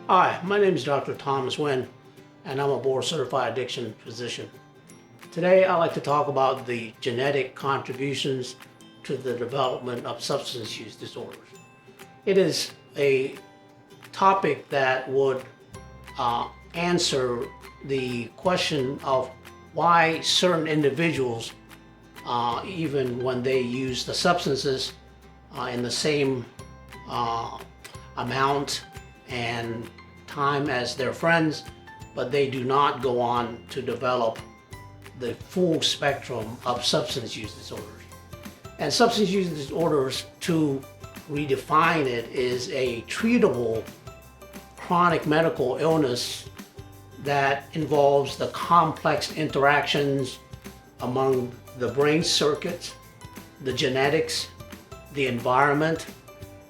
Hi, my name is Dr. Thomas Nguyen, and I'm a board-certified addiction physician. Today, I'd like to talk about the genetic contributions to the development of substance use disorders. It is a topic that would answer the question of why certain individuals, even when they use the substances in the same amount and time as their friends, but they do not go on to develop the full spectrum of substance use disorders. And substance use disorders, to redefine it, is a treatable chronic medical illness that involves the complex interactions among the brain circuits, the genetics, the environment,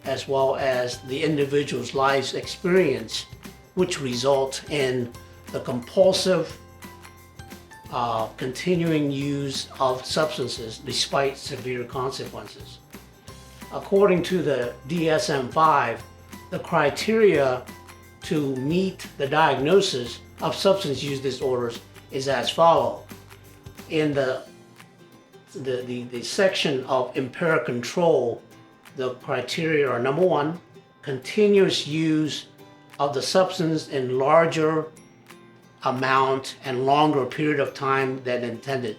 as well as the individual's life's experience, which result in the compulsive, continuing use of substances despite severe consequences. According to the DSM-5, the criteria to meet the diagnosis of substance use disorders is as follows. In the section of impaired control, the criteria are: number one, continuous use of the substance in larger amount and longer period of time than intended.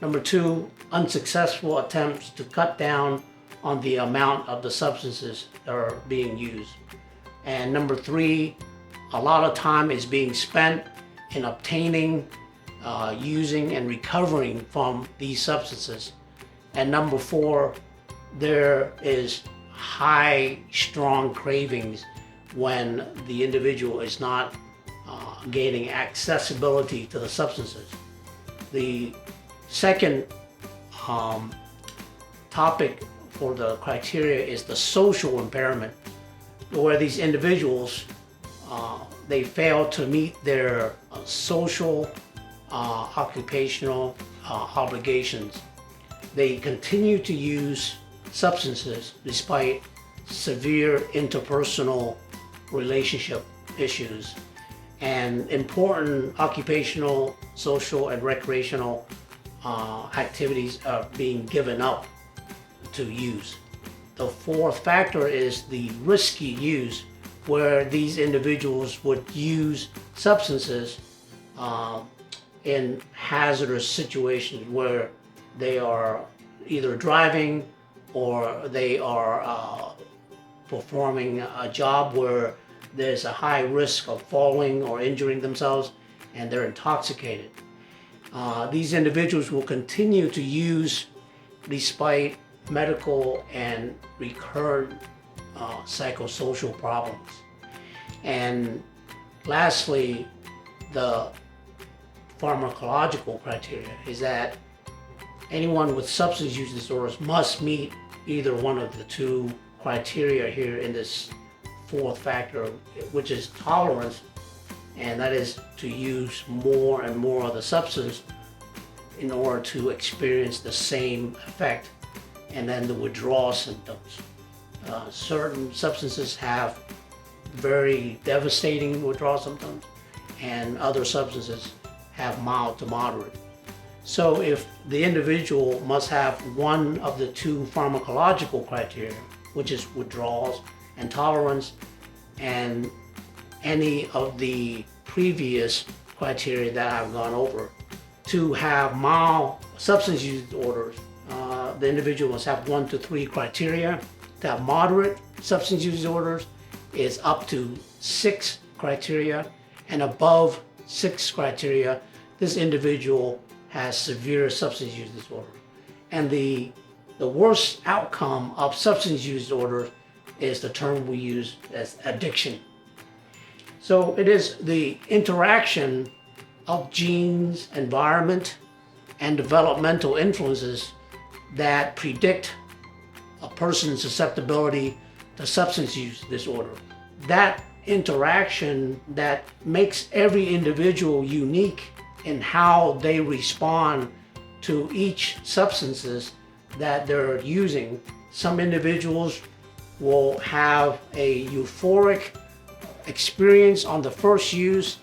Number two, unsuccessful attempts to cut down on the amount of the substances that are being used. And number three, a lot of time is being spent in obtaining, using, and recovering from these substances. And number four, there is high, strong cravings when the individual is not gaining accessibility to the substances. The second topic for the criteria is the social impairment, where these individuals they fail to meet their social, occupational obligations. They continue to use substances despite severe interpersonal relationship issues, and important occupational, social, and recreational activities are being given up to use. The fourth factor is the risky use, where these individuals would use substances in hazardous situations where they are either driving or they are performing a job where there's a high risk of falling or injuring themselves, and they're intoxicated. These individuals will continue to use despite medical and recurrent psychosocial problems. And lastly, the pharmacological criteria is that anyone with substance use disorders must meet either one of the two criteria here in this fourth factor, which is tolerance, and that is to use more and more of the substance in order to experience the same effect, and then the withdrawal symptoms. Certain substances have very devastating withdrawal symptoms, and other substances have mild to moderate. So if the individual must have one of the two pharmacological criteria, which is withdrawals and tolerance, and any of the previous criteria that I've gone over, to have mild substance use disorders, the individual must have 1 to 3 criteria. To have moderate substance use disorders is up to 6 criteria, and above 6 criteria, this individual has severe substance use disorder. And the worst outcome of substance use disorder is the term we use as addiction. So it is the interaction of genes, environment, and developmental influences that predict a person's susceptibility to substance use disorder. That interaction that makes every individual unique in how they respond to each substances that they're using. Some individuals will have a euphoric experience on the first use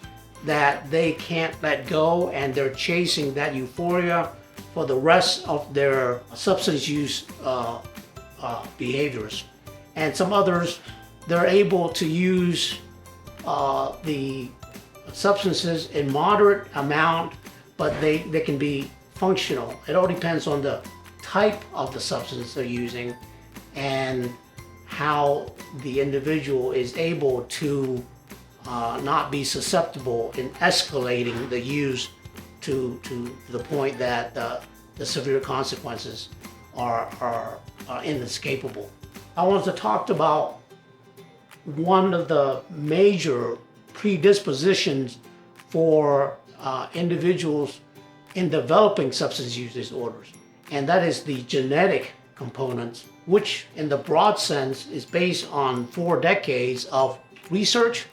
that they can't let go, and they're chasing that euphoria for the rest of their substance use behaviors. And some others, they're able to use the substances in moderate amount, but they can be functional. It all depends on the type of the substance they're using and how the individual is able to not be susceptible in escalating the use to the point that the severe consequences are inescapable. I want to talk about one of the major predispositions for individuals in developing substance use disorders, and that is the genetic components, which in the broad sense is based on 4 decades of research,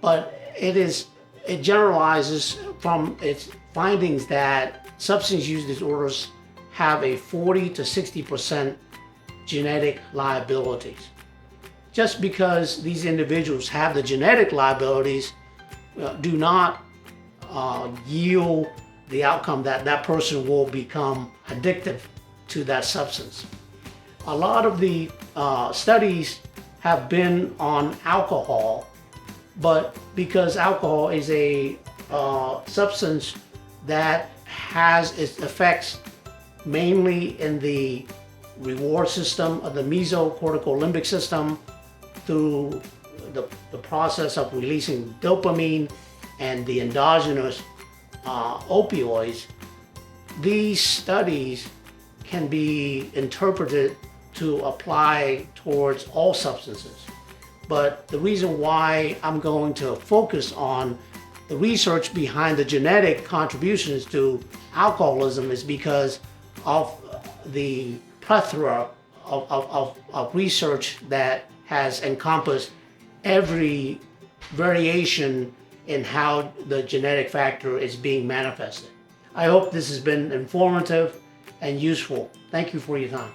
but it generalizes from its findings that substance use disorders have a 40 to 60% genetic liabilities. Just because these individuals have the genetic liabilities do not yield the outcome that that person will become addictive to that substance. A lot of the studies have been on alcohol, but because alcohol is a substance that has its effects mainly in the reward system of the mesocortical limbic system through the process of releasing dopamine and the endogenous opioids, these studies can be interpreted to apply towards all substances. But the reason why I'm going to focus on the research behind the genetic contributions to alcoholism is because of the plethora of research that has encompassed every variation in how the genetic factor is being manifested. I hope this has been informative and useful. Thank you for your time.